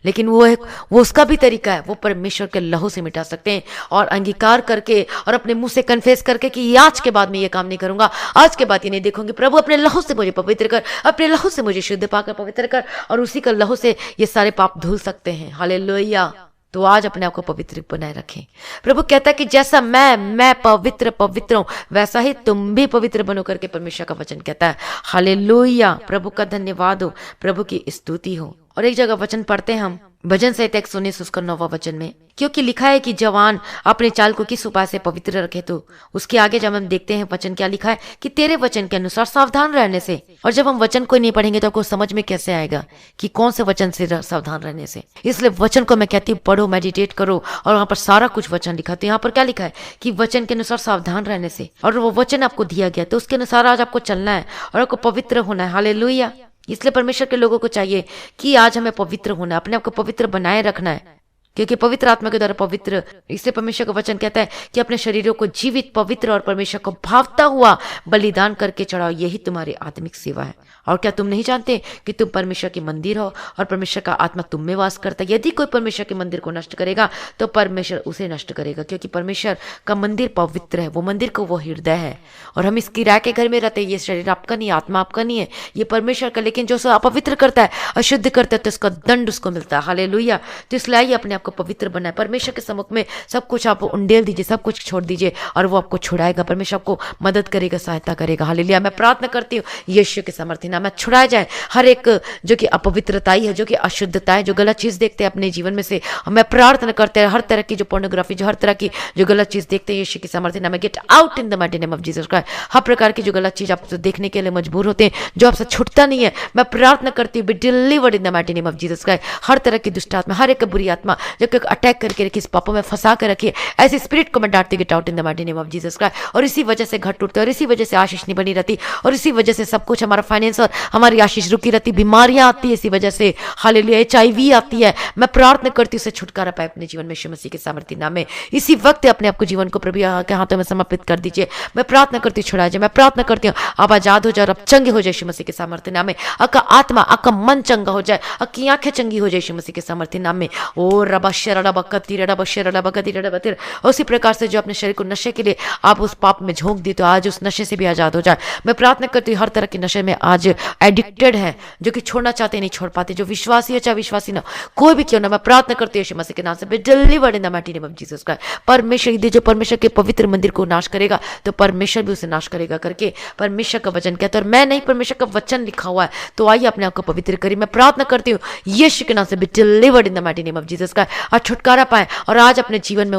लेकिन वो उसका भी तरीका है, वो परमेश्वर के लहू से मिटा सकते हैं। और अंगीकार करके और अपने मुंह से कन्फेस करके कि आज के बाद मैं ये काम नहीं करूंगा, आज के बाद ये नहीं देखूंगी, प्रभु अपने लहू से मुझे पवित्र कर, अपने लहू से मुझे शुद्ध पाकर पवित्र कर, और उसी का लहू से ये सारे पाप धुल सकते हैं। हालेलुया। तो आज अपने आप को पवित्र बनाए रखें। प्रभु कहता है कि जैसा मैं पवित्र हूं वैसा ही तुम भी पवित्र बनो करके परमेश्वर का वचन कहता है। हालेलुया। प्रभु का धन्यवाद हो, प्रभु की स्तुति हो। और एक जगह वचन पढ़ते हैं हम, भजन संहिता 119 उसका 9वां वचन में, क्योंकि लिखा है कि जवान अपने चाल को किस उपाय से पवित्र रखे। तो उसके आगे जब हम देखते हैं वचन क्या लिखा है कि तेरे वचन के अनुसार सावधान रहने से। और जब हम वचन को नहीं पढ़ेंगे तो आपको समझ में कैसे आएगा कि कौन से वचन से सावधान रहने से। इसलिए वचन को मैं कहती हूँ पढ़ो, मेडिटेट करो, और वहां पर सारा कुछ वचन लिखा। तो यहाँ पर क्या लिखा है कि वचन के अनुसार सावधान रहने से, और वो वचन आपको दिया गया तो उसके अनुसार आज आपको चलना है और आपको पवित्र होना है। हालेलुया। इसलिए परमेश्वर के लोगों को चाहिए कि आज हमें पवित्र होना है, अपने आप को पवित्र बनाए रखना है, क्योंकि पवित्र आत्मा के द्वारा पवित्र। इससे परमेश्वर का वचन कहता है कि अपने शरीरों को जीवित, पवित्र और परमेश्वर को भावता हुआ बलिदान करके चढ़ाओ, यही तुम्हारी आत्मिक सेवा है। और क्या तुम नहीं जानते कि तुम परमेश्वर के मंदिर हो और परमेश्वर का आत्मा तुम में वास करता है? यदि कोई परमेश्वर के मंदिर को नष्ट करेगा तो परमेश्वर उसे नष्ट करेगा, क्योंकि परमेश्वर का मंदिर पवित्र है, वो मंदिर को वो हृदय है। और हम इस किराए के घर में रहते हैं। ये शरीर आपका नहीं, आत्मा आपका नहीं है, ये परमेश्वर का। लेकिन जो उसे अपवित्र करता है, अशुद्ध करता है, तो उसका दंड उसको मिलता है। हालेलुया। तो इसलिए आइए अपने को पवित्र बनाए। परमेश्वर के सम्मुख में सब कुछ आप उंडेल दीजिए, सब कुछ छोड़ दीजिए, और वो आपको छुड़ाएगा। परमेश्वर आपको मदद करेगा, सहायता करेगा। हालेलुया। मैं प्रार्थना करती हूँ यीशु के सामर्थ्य नाम में छुड़ाया जाए हर एक जो कि अपवित्रताई है, जो कि अशुद्धता है, जो गलत चीज देखते हैं अपने जीवन में से। मैं प्रार्थना करते हैं हर तरह की जो पोर्नोग्राफी, जो हर तरह की जो गलत चीज देखते हैं, यीशु के सामर्थ्य नाम में get out in the mighty name of Jesus Christ. हर प्रकार की जो गलत चीज आप देखने के लिए मजबूर होते हैं, जो आपसे छूटता नहीं है, मैं प्रार्थना करती हूँ be delivered in the mighty name of Jesus Christ. हर तरह की दुष्ट आत्मा, हर एक बुरी आत्मा जो कि अटैक करके रखी, इस पापों में फंसा कर रखी है, ऐसी स्पिरिट को मैं डांटती get out in the mighty name of Jesus Christ. और इसी वजह से घर टूटते, और इसी वजह से आशीष नहीं बनी रहती, और इसी वजह से सब कुछ हमारा फाइनेंस और हमारी आशीष रुकी रहती, बीमारियां आती है इसी वजह से। हालेलुया। HIV आती है। मैं प्रार्थना करती हूँ उसे छुटकारा पाए अपने जीवन में यीशु मसीह के सामर्थ्य नाम में। इसी वक्त अपने आप को जीवन को प्रभु के हाथों में समर्पित कर दीजिए। मैं प्रार्थना करती हूँ छुड़ा जाए। मैं प्रार्थना करती हूँ आप आजाद हो जाए और आप चंगे हो जाए यीशु मसीह के सामर्थ्य नाम में। आपका आत्मा, आपका मन चंगा हो जाए, आपकी आंखें चंगी हो जाए यीशु मसीह के सामर्थ्य नाम में। ओ रबशर रबकती रबशर रबकती रबतिर। उसी प्रकार से जो अपने शरीर को नशे के लिए आप उस पाप में झोंक दी, तो आज उस नशे से भी आजाद हो जाए। मैं प्रार्थना करती हूँ हर तरह के नशे में आज एडिक्टेड है, जो कि छोड़ना चाहते नहीं छोड़ पाते, जो विश्वासी हो चाहे विश्वासी ना, कोई भी क्यों ना, मैं प्रार्थना करती हूँ यीशु मसीह के नाम से B delivered in the mighty name of Jesus Christ. परमेश्वर यदि जो परमेश्वर के पवित्र मंदिर को नाश करेगा तो परमेश्वर भी उसे नाश करेगा करके परमेश्वर का वचन कहता है। और मैं नहीं, परमेश्वर का वचन लिखा हुआ है। तो आइए अपने आप को पवित्र करिए। मैं प्रार्थना करती हूँ यीशु के नाम से B delivered in the mighty name of Jesus Christ. और छुटकारा पाए, और आज अपने जीवन में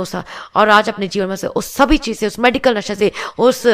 उस सभी चीज से, उस मेडिकल नशे से, उस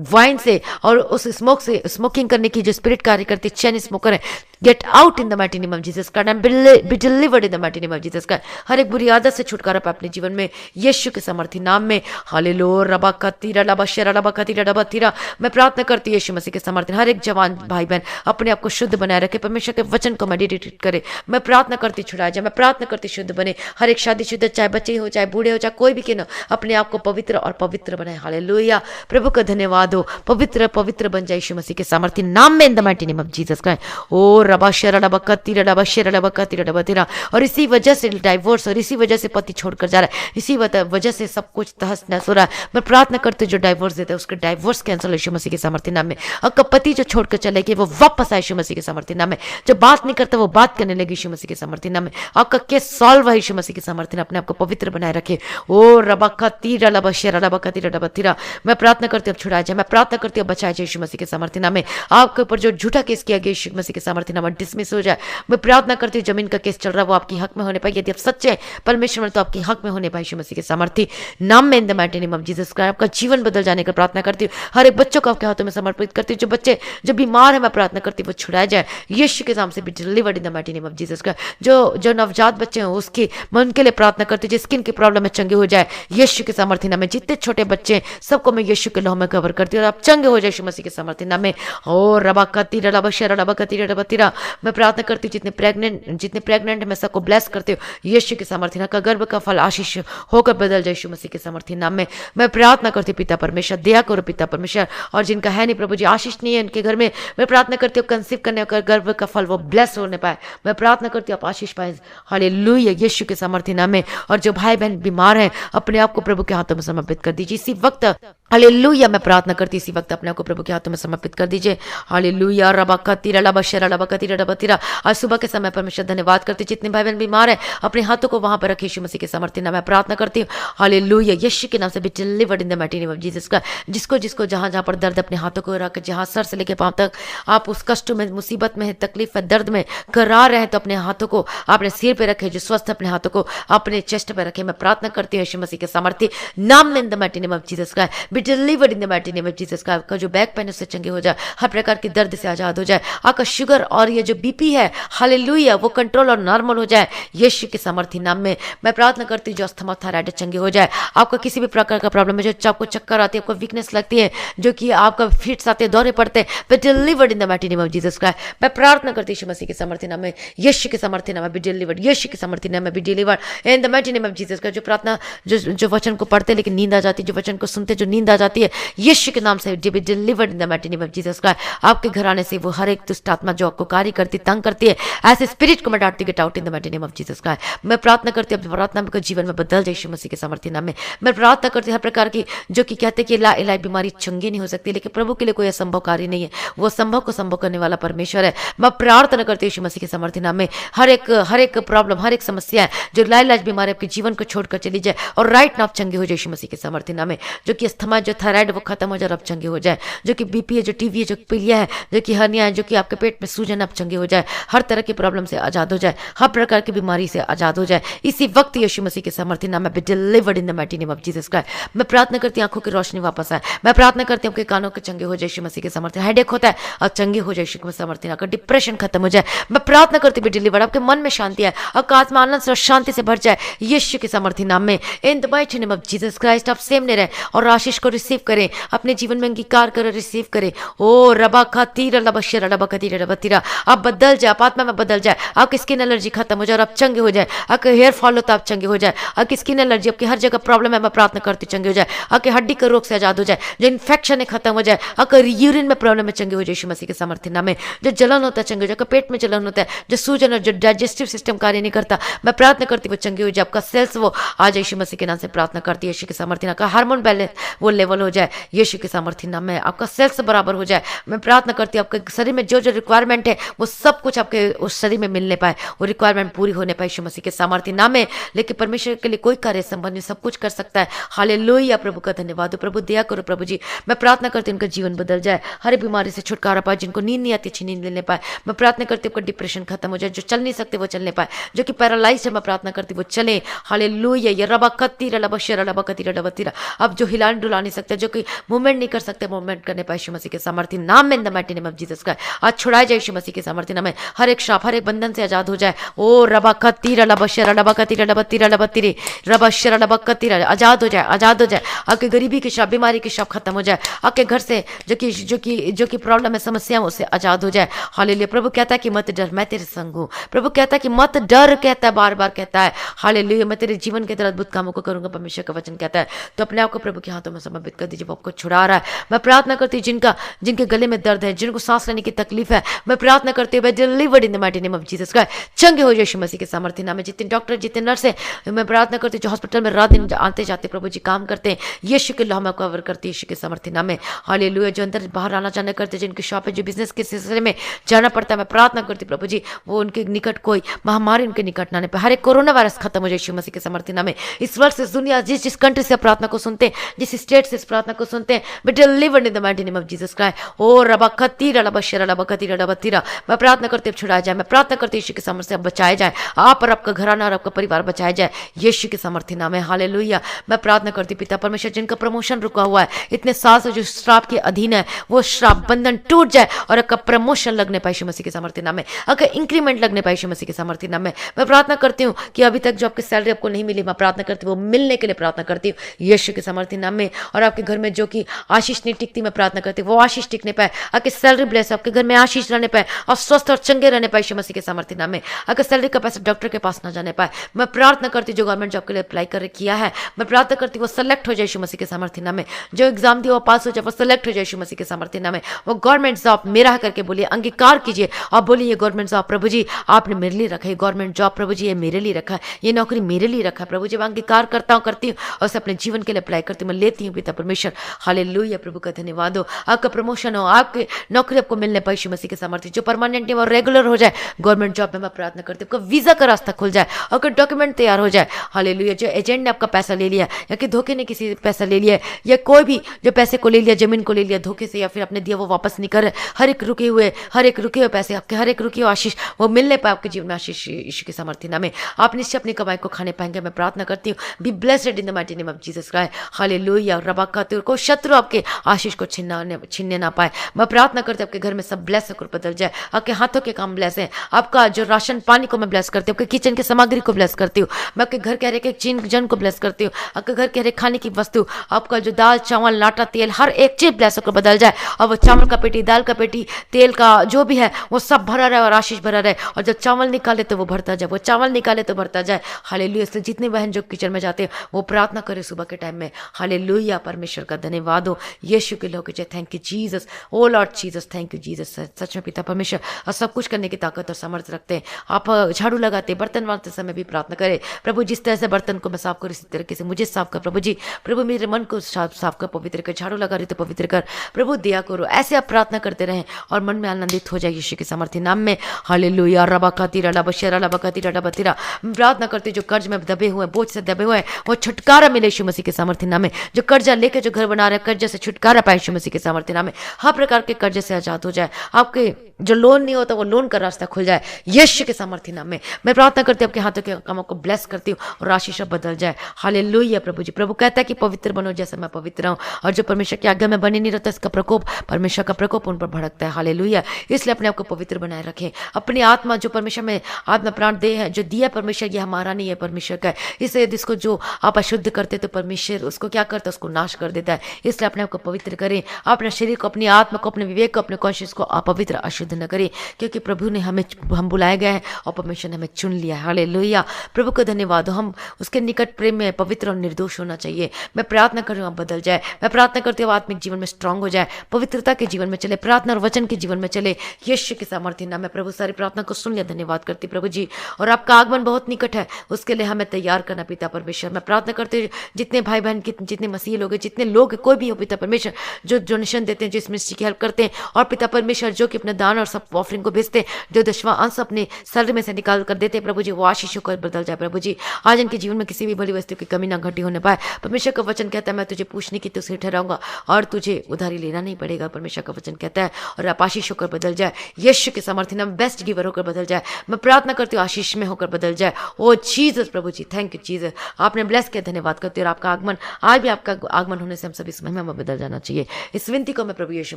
वाइन से और उस स्मोक से, स्मोकिंग करने की जो स्पिरिट कार्य करती है, चैन स्मोकर है, get out in the mighty name of Jesus Christ and be delivered in the mighty name of Jesus Christ. हर एक बुरी आदत से छुटकारा पाए अपने जीवन में यीशु के समर्थी नाम में। हालेलुया रबा कतीरा लबा शेरा लबा कतीरा लबा तीरा। मैं प्रार्थना करती हूँ यीशु मसीह के समर्थी हर एक जवान भाई बहन अपने आप को शुद्ध बनाए रखे, परमेश्वर के वचन को मेडिटेट करे। मैं प्रार्थना करती छुड़ाया जाए, मैं प्रार्थना करती शुद्ध बने। हर एक शादीशुदा चाहे बच्चे हो चाहे बूढ़े हो चाहे कोई भी क्यों ना, अपने आप को पवित्र और पवित्र बनाए। हालेलुया प्रभु का धन्यवाद हो। पवित्र पवित्र बन जाए यीशु मसीह के सामर्थ्य नाम में in the mighty name of Jesus Christ. ओ रबा शेरा लबा कतीरा लबा शेरा लबा कतीरा लबा तीरा। और इसी वजह से डाइवोर्स और इसी वजह से पति छोड़कर जा रहा है, इसी वजह से सब कुछ तहस नहस हो रहा है। मैं प्रार्थना करती हूँ जो डाइवोर्स देता है उसके डाइवोर्स कैंसिल यीशु मसीह के सामर्थ्य नाम में। आपका पति जो छोड़कर चले गए वो वापस आए यीशु मसीह के सामर्थ्य नाम में। जो बात नहीं करता वो बात करने लगे यीशु मसीह के सामर्थ्य नाम में। आपका केस सॉल्व है यीशु मसीह के सामर्थ्य नाम। अपने आपको पवित्र बनाए रखे। ओ रबा तीरा लबा शेरा लबा कतीरा लबा तीरा। मैं प्रार्थना करती हूँ छुड़ाया जाए, मैं प्रार्थना करती हूँ बचाया जाए यीशु मसीह के सामर्थ्य नाम में। आपके ऊपर जो झूठा केस किया गया यीशु मसीह के सामर्थ्य नाम में डिसमिस हो जाए। मैं प्रार्थना करती हूँ जमीन का केस चल रहा है वो आपकी हक में होने पाए। यदि आप सच्चे हैं परमेश्वर तो आपकी हक में होने पाए यीशु मसीह के सामर्थ्य नाम में in the mighty name of Jesus Christ. आपका जीवन बदल जाने का प्रार्थना करती हूँ। हर एक बच्चों को आपके हाथों में समर्पित करती हूँ। जो बच्चे जो बीमार है मैं प्रार्थना करती हूँ वो छुड़ाया जाए यीशु के नाम से भी delivered in the mighty name of Jesus Christ. जो नवजात बच्चे हैं उसकी मैं उनके लिए प्रार्थना करती हूँ। जो स्किन की प्रॉब्लम है चंगे हो जाए यीशु के सामर्थ्य नाम में। जितने छोटे बच्चे सबको मैं यीशु के लहू में कवर करती हूँ और आप चंगे हो जाए यीशु मसीह के सामर्थ्य नाम में। ओ रबा कतीरा लबा शेरा लबा कतीरा लबा तीरा। मैं प्रार्थना करती हूँ जितने प्रेग्नेंट है मैं सबको ब्लेस करती हूँ यीशु के सामर्थ्य नाम का। गर्भ का फल आशीष होकर बदल जाए यीशु मसीह के सामर्थ्य नाम में। मैं प्रार्थना करती हूँ पिता परमेश्वर दया करो पिता परमेश्वर। और जिनका है नहीं प्रभु जी आशीष नहीं है उनके घर में मैं प्रार्थना करती हूँ कंसीव करने का गर्भ का फल वो ब्लेस होने पाए। मैं प्रार्थना करती हूँ आप आशीष पाए हालेलुया यीशु के सामर्थ्य नाम में। और जो भाई बहन बीमार हैं अपने आप को प्रभु के हाथों में समर्पित कर दीजिए इसी वक्त। हालेलुया मैं प्रार्थना करती इसी वक्त अपने आप को प्रभु के हाथों में समर्पित कर दीजिए। हालेलुया रबा कतीरा लबा शेरा लबा कतीरा लबा तीरा। आज सुबह के समय परमेश्वर धन्यवाद करती जितने भाई बहन बीमार हैं अपने हाथों को वहां पर रखे यीशु मसीह के सामर्थ्य नाम मैं प्रार्थना करती हूँ। हालेलुया यीशु के नाम से B delivered in the mighty name of Jesus का। जिसको जिसको जहां जहां पर दर्द अपने हाथों को रख जहां सर से लेकर पांव तक आप उस कष्ट में मुसीबत में है तकलीफ है दर्द में करा रहे हैं तो अपने हाथों को आपने सिर पे रखे। जो स्वस्थ अपने हाथों को अपने चेस्ट पे रखे। मैं प्रार्थना करती हूँ यीशु मसीह के सामर्थ्य नाम में in the mighty name of Jesus का be delivered in the mighty name of Jesus का। जो बैक पेन उससे चंगे हो जाए हर प्रकार के दर्द से आजाद हो जाए। आपका शुगर और ये जो बीपी है हालेलुया वो कंट्रोल और नॉर्मल हो जाए यीशु के सामर्थ्य नाम में। मैं प्रार्थना करती हूँ जो अस्थमा थायराइड चंगे हो जाए। आपका किसी भी प्रकार का प्रॉब्लम है जो आपको चक्कर आती है आपको वीकनेस लगती है जो कि आपका फिट्स आते दौरे पड़ते हैं B delivered in the mighty name of Jesus का। मैं प्रार्थना करती हूँ यीशु मसीह के सामर्थ्य नाम में यीशु के सामर्थ्य नाम में बी डिलीवर्ड यीशु के सामर्थ्य नाम में B delivered in the mighty name of Jesus का। जो प्रार्थना जो वचन को पढ़ते लेकिन नींद आ जाती है जो वचन को सुनते जो नींद आ जाती है यीशु के नाम से B delivered in the mighty name of Jesus का। आपके घराने से वो हर एक दुष्ट आत्मा जो आपको कार्य करती तंग करती है ऐसे स्पिरिट को मैं डांटती get out in the mighty name of Jesus का। मैं प्रार्थना करती हूँ अपनी प्रार्थना को जीवन में बदल जाए यीशु मसीह के सामर्थ्य नाम में। मैं प्रार्थना करती हूँ हर प्रकार की जो कि कहते हैं कि इलाज बीमारी चंगी नहीं हो सकती लेकिन प्रभु के लिए कोई असंभव कार्य नहीं है। वो संभव को संभव करने वाला परमेश्वर है। मैं प्रार्थना करती हूँ यीशु मसीह के सामर्थ्य नाम में हर एक प्रॉब्लम हर एक समस्या है जो लाइलाज बीमारी आपके जीवन को छोड़कर चली जाए और राइट नाप चंगे हो जाए यीशु मसीह के सामर्थ्य नाम में। जो कि अस्थमा जो थायराइड वो खत्म हो जाए अब चंगे हो जाए। जो कि बीपी है जो टीवी है जो पीलिया है जो कि हर्निया है जो कि आपके पेट में सूजन अब चंगे हो जाए। हर तरह की प्रॉब्लम से आजाद हो जाए हर प्रकार की बीमारी से आजाद हो जाए इसी वक्त यीशु मसीह के सामर्थ्य नाम में B delivered in the mighty name of Jesus का। मैं प्रार्थना करती हूँ आंखों की रोशनी वापस आए। मैं प्रार्थना करती हूँ आपके कानों के चंगे हो जाए यीशु मसीह के सामर्थ्य। हेडेक होता है और चंगे हो जाए यीशु के सामर्थ्य नाम का। डिप्रेशन खत्म हो जाए। मैं प्रार्थना करती हूँ बी डिलीवर्ड आपके मन में शांति आए आपका आत्मा आनंद से और शांति से भर जाए यीशु के सामर्थ्य नाम में in the mighty name of Jesus Christ. आप सेमने रहे और आशीष को रिसीव करें अपने जीवन में अंगीकार करें रिसीव करें। ओ रबा खातीरा लबा शेरा लबा खातीरा लबा तीरा। आप बदल जाए आप आत्मा में बदल जाए आपकी स्किन एलर्जी खत्म हो जाए और आप चंगे हो जाए। आपके हेयर फॉल होता आप चंगे हो जाए। आपकी स्किन एलर्जी आपकी हर जगह प्रॉब्लम है मैं प्रार्थना करती चंगे हो जाए। आपके हड्डी का रोग से आजाद हो जाए। जो इन्फेक्शन है खत्म हो जाए। आपका यूरिन में प्रॉब्लम है चंगे हो जाए यीशु मसीह के सामर्थ्य नाम में। जो जलन होता है चंगे हो जाए। पेट में जलन होता है जो सूजन और जो डाइजेस्टिव सिस्टम कार्य नहीं करता मैं प्रार्थना करती वो चंगे हो जाए। आपका सेल्स वो आज यीशु मसीह के नाम से प्रार्थना करती है यीशु के सामर्थ्य नाम का। हार्मोन बैलेंस वो लेवल हो जाए यीशु के सामर्थ्य नाम में। आपका सेल्स बराबर हो जाए। मैं प्रार्थना करती हूँ आपके शरीर में जो जो रिक्वायरमेंट है वो सब कुछ आपके उस शरीर में मिलने पाए वो रिक्वायरमेंट पूरी होने पाए यीशु मसीह के सामर्थ्य नाम में। लेकिन परमेश्वर के लिए कोई कार्य संभव नहीं सब कुछ कर सकता है। हालेलुया प्रभु का धन्यवाद हो। प्रभु दया करो प्रभु जी। मैं प्रार्थना करती हूँ उनका जीवन बदल जाए हर बीमारी से छुटकारा पाए। जिनको नींद नहीं आती अच्छी नींद लेने पाए। मैं प्रार्थना करती हूँ डिप्रेशन खत्म हो जाए। जो चल नहीं सकते वो चलने पाए। जो कि पैरालाइज है मैं प्रार्थना करती वो चले। हालेलुया ये रबा कतीरा लबा शेरा लबा कतीरा लबा तीरा। अब जो हिलाने डुलाने नहीं सकते, जो कि मूवमेंट नहीं कर सकते, मूवमेंट करने पाए यीशु मसीह के सामर्थ्य नाम में, in the mighty name of Jesus Christ. आज छुड़ाए जाए यीशु मसीह के सामर्थ्य नाम में। हर एक श्राप, हर एक बंधन से आजाद हो जाए। ओ रबा कतीरा लबा शरा लबा कतीरा लबा तीरा लबा तीरे रबा शरा लबा कतीरा, आजाद हो जाए, आजाद हो जाए। आपके गरीबी के श्राप, बीमारी के श्राप खत्म हो जाए। आपके घर से जो कि प्रॉब्लम है, समस्या, उससे आजाद हो जाए। हालेलुया। प्रभु कहता है कि मत डर, मैं तेरे संग हूँ। प्रभु कहता है कि मत डर, कहता है, बार बार कहता है। हालेलुया। मैं तेरे जीवन के अंदर अद्भुत कामों को करूंगा, परमेश्वर का वचन कहता है। तो अपने आप को प्रभु के हाथों में समर्पित कर दीजिए। वो आपको छुड़ा रहा है। मैं प्रार्थना करती हूँ जिनके गले में दर्द है, जिनको सांस लेने की तकलीफ है, मैं प्रार्थना करती हूँ, delivered in the mighty name of Jesus Christ. चंगे हो यीशु मसीह के सामर्थ्य नाम में। जितने डॉक्टर, जितने नर्स है, मैं प्रार्थना करती हूँ, जो हॉस्पिटल में रात दिन आते जाते प्रभु जी काम करते हैं, यीशु के लहू में कवर करती है, यीशु के सामर्थ्य नाम में। हालेलुया। जो अंदर बाहर आना जाना करते, जिनकी शॉप है, जो बिजनेस के सिलसिले में जाना पड़ता है, मैं प्रार्थना करती प्रभु जी, वो उनके निकट कोई महामारी उनके निकट ना आने पाए। हर एक कोरोना वायरस खत्म हो जाए यीशु मसीह के सामर्थ्य नाम में। इस वर्ष इस दुनिया, जिस कंट्री से प्रार्थना को सुनते हैं, जिस स्टेट से इस प्रार्थना को सुनते हैं, but delivered in the mighty name of Jesus Christ. ओ रबा खतीरा लबा शरा लबा खतीरा लबा तीरा। मैं प्रार्थना करती हूँ छुड़ाया जाए। मैं प्रार्थना करती हूँ यीशु के सामर्थ्य से बचाया जाए। आप और आपका घराना और आपका परिवार बचाया जाए यीशु के सामर्थ्य नाम है। हालेलुया। मैं प्रार्थना करती पिता परमेश्वर, जिनका प्रमोशन रुका हुआ है इतने साल से, जो श्राप के अधीन है, वो श्राप बंधन टूट जाए और आपका प्रमोशन लगने पाए यीशु मसीह के सामर्थ्य नाम में। अगर इंक्रीमेंट लगने पाए यीशु मसीह के सामर्थ्य नाम में। मैं प्रार्थना करती हूँ कि अभी तक जो आपकी सैलरी आपको नहीं मिली, मैं प्रार्थना करती हूँ वो मिलने के लिए प्रार्थना करती हूँ यीशु के सामर्थ्य नाम में। और आपके घर में जो कि आशीष नहीं टिकती, मैं प्रार्थना करती हूँ वो आशीष टिकने पाए। आपकी सैलरी ब्लेस, आपके घर में आशीष रहने पाए और स्वस्थ और चंगे रहने पाए यीशु मसीह के सामर्थ्य नाम में। अगर सैलरी का पैसा डॉक्टर के पास ना जाने पाए, मैं प्रार्थना करती हूँ जो गवर्नमेंट जॉब के लिए अप्लाई कर किया है, मैं प्रार्थना करती हूँ वो सेलेक्ट हो जाए यीशु मसीह के सामर्थ्य नाम में। जो एग्जाम दिया वो पास हो जाए, वो सेलेक्ट हो जाए यीशु मसीह के सामर्थ्य नाम में। वो गवर्नमेंट जॉब मेरा है करके बोलिए, अंगीकार कीजिए और बोलिए, ये गवर्नमेंट जॉब प्रभु जी आपने मेरे लिए रखा है, गवर्नमेंट जॉब प्रभु जी ये मेरे लिए रखा है, ये नौकरी मेरे लिए रखा है प्रभु जी। मैं अंगीकार करता हूँ, करती हूँ और उसे अपने जीवन के लिए अप्लाई करती हूँ, मैं लेती हूँ पिता परमेश्वर। हालेलुया। प्रभु का धन्यवाद हो। आपका प्रमोशन हो, आपके नौकरी आपको मिलने पाए यीशु मसीह के सामर्थ्य, जो परमानेंट और रेगुलर हो जाए गवर्नमेंट जॉब में। मैं प्रार्थना करती हूँ आपका वीजा का रास्ता खुल जाए, आपका डॉक्यूमेंट तैयार हो जाए। हालेलुया। जो एजेंट ने आपका पैसा ले लिया, या कि धोखे ने किसी पैसा ले लिया, या कोई भी जो पैसे को ले लिया, जमीन को ले लिया धोखे से, या फिर आपने दिया वो वापस नहीं कर, हर एक रुके हुए पैसे, आपके हर एक रुके हुए आशीष वो मिलने पाए आपके जीवन में आशीष यीशु के सामर्थ्य नाम में। आप निश्चय अपनी कमाई को खाने पाएंगे। मैं प्रार्थना करती हूँ be blessed in the mighty name of Jesus Christ. Hallelujah. रबा खातिर को शत्रु आपके आशीष को छीनने ना पाए। मैं प्रार्थना करती हूँ आपके घर में सब ब्लेस होकर बदल जाए, आपके हाथों के काम ब्लेस है, आपका जो राशन पानी को मैं ब्लेस करती हूँ, आपके किचन की सामग्री को ब्लेस करती हूँ, मैं आपके घर के हर एक जन को ब्लेस करती हूँ, आपके घर के हर एक खाने की वस्तु, आपका जो दाल चावल लाटा तेल हर एक चीज ब्लेस होकर बदल जाए। और वो चावल का पेटी, दाल का पेटी, तेल का जो भी है वो सब भरा रहे और आशीष भरा रहे। और जब चावल निकाले तो वो भरता जाए, वो चावल निकाले तो भरता जाए। हालेलुया। इसलिए जितने बहन जो किचन में जाते हैं वो प्रार्थना करें सुबह के टाइम में। हालेलुया। परमेश्वर का धन्यवाद हो यीशु के लोग। Thank you Jesus, oh Lord Jesus, thank you Jesus. सच में पिता परमेश्वर और सब कुछ करने की ताकत और सामर्थ्य रखते हैं। आप झाड़ू लगाते, बर्तन मारते समय भी प्रार्थना करें, प्रभु जिस तरह से बर्तन को मैं साफ करूँ इसी तरीके से मुझे साफ कर प्रभु जी। प्रभु मेरे मन को साफ कर, पवित्र कर, झाड़ू लगा रही तो पवित्र कर प्रभु, दिया करो। ऐसे आप प्रार्थना करते रहें और मन में आनंदित हो जाए यीशु के सामर्थ्य नाम में। हालेलुया। रबा खातिर रबा शेरा रबा खातिर रबा तीरा। प्रार्थना करते जो कर्ज में दबे हुए, बोझ से दबे हुए, वो छुटकारा मिले यीशु मसीह के सामर्थ्य नाम में। जो कर्जा लेके जो घर बना रहे हैं, कर्जे से छुटकारा पाए यीशु मसीह के सामर्थ्य नाम में। हर प्रकार के कर्जे से आजाद हो जाए। आपके जो लोन नहीं होता वो लोन का रास्ता खुल जाए यीशु के सामर्थ्य नाम में। मैं प्रार्थना करती हूँ आपके हाथों के कामों को ब्लेस करती हूँ और आशीष बदल जाए। हालेलुया। प्रभु जी, प्रभु कहता है कि पवित्र बनो जैसे मैं पवित्र हूँ, और जो परमेश्वर की आज्ञा में बने नहीं रहता इसका प्रकोप, परमेश्वर का प्रकोप उन पर भड़कता है। हालेलुया। इसलिए अपने आप को पवित्र बनाए रखें। अपनी आत्मा जो परमेश्वर में आत्मा प्राण दे है, जो दिया परमेश्वर, ये हमारा नहीं है, परमेश्वर का है। इसलिए यदि इसको जो आप अशुद्ध करते तो परमेश्वर उसको क्या करता है, उसको नाश कर देता है। इसलिए अपने आप को पवित्र करें, अपने शरीर को, अपनी आत्मा को, अपने विवेक को, अपने कॉन्शियस को अपवित्र अशुद्ध न करें, क्योंकि प्रभु ने हम बुलाए गए हैं और परमेश्वर ने हमें चुन लिया है। हालेलुया। प्रभु का धन्यवाद। हम उसके निकट प्रेम में पवित्र और निर्दोष होना चाहिए। मैं प्रार्थना कर रही हूँ आप बदल जाए। मैं प्रार्थना करती हूँ आत्मिक जीवन में स्ट्रांग हो जाए, पवित्रता के जीवन में चले, प्रार्थना और वचन के जीवन में चले यीशु के सामर्थ्य नाम में। प्रभु सारी प्रार्थना को सुन लिया, धन्यवाद करती प्रभु जी। और आपका आगमन बहुत निकट है, उसके लिए हमें तैयार करना पिता परमेश्वर। मैं प्रार्थना करती हूँ जितने भाई बहन, जितने मसीह लोग हैं, जितने लोग कोई भी हो पिता परमेश्वर, जो डोनेशन देते हैं, जो इस मिनिस्ट्री की हेल्प करते हैं, और पिता परमेश्वर जो कि अपने दान और सब ऑफरिंग को भेजते हैं, जो दशवां अंश अपने सैलरी में से निकाल कर देते हैं प्रभु जी, वो आशीषों को बदल जाए प्रभु जी। आज इनके जीवन में किसी भी भली वस्तु की कमी ना घटी होने पाए। परमेश्वर का वचन कहता है मैं तुझे पूछने की तुझसे ठहराऊंगा और तुझे उधारी लेना नहीं पड़ेगा। परमेश्वर का वचन कहता है, और आप आशीष होकर बदल जाए यीशु के सामर्थ्य नाम, बेस्ट गिवर होकर बदल जाए। मैं प्रार्थना करती हूँ आशीष में होकर बदल जाए। ओ जीसस प्रभु जी, थैंक यू जीसस। आपने ब्लेस किया, धन्यवाद करती हूँ। और आपका आगमन आज भी आगमन होने से हम सब इस महिमा में बदल जाना चाहिए। इस विनती को मैं प्रभु यीशु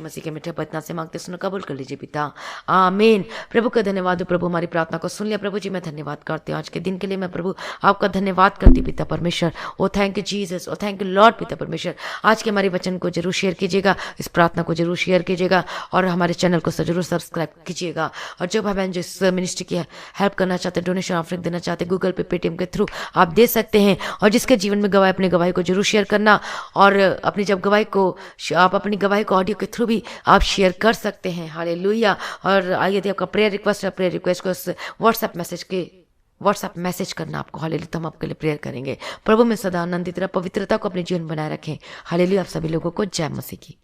मसीह के मीठे वचन से मांगते सुनो कबूल कर लीजिए पिता, आमीन। प्रभु का धन्यवाद हो, प्रभु हमारी प्रार्थना को सुन लिया। प्रभु जी मैं धन्यवाद करती हूँ आज के दिन के लिए। मैं प्रभु आपका धन्यवाद करती पिता परमेश्वर। Oh thank you Jesus, oh thank you Lord पिता परमेश्वर। आज के हमारे वचन को जरूर शेयर कीजिएगा, इस प्रार्थना को जरूर शेयर कीजिएगा और हमारे चैनल को जरूर सब्सक्राइब कीजिएगा। और जो भाई बहन जो इस मिनिस्ट्री की हेल्प करना चाहते, डोनेशन ऑफरिंग देना चाहते, गूगल पे पेटीएम के थ्रू आप दे सकते हैं। और जिसके जीवन में गवाही, अपनी गवाही को जरूर शेयर करना। और अपनी जब गवाही को आप अपनी गवाही को ऑडियो के थ्रू भी आप शेयर कर सकते हैं। हालेलुया। और यदि आपका प्रेयर रिक्वेस्ट है, प्रेयर रिक्वेस्ट को व्हाट्सएप मैसेज करना आपको। हालेलुया, तो हम आपके लिए प्रेयर करेंगे। प्रभु में सदा आनंदित रह, पवित्रता को अपने जीवन में बनाए रखें। हालेलुया। आप सभी लोगों को जय मसीह की।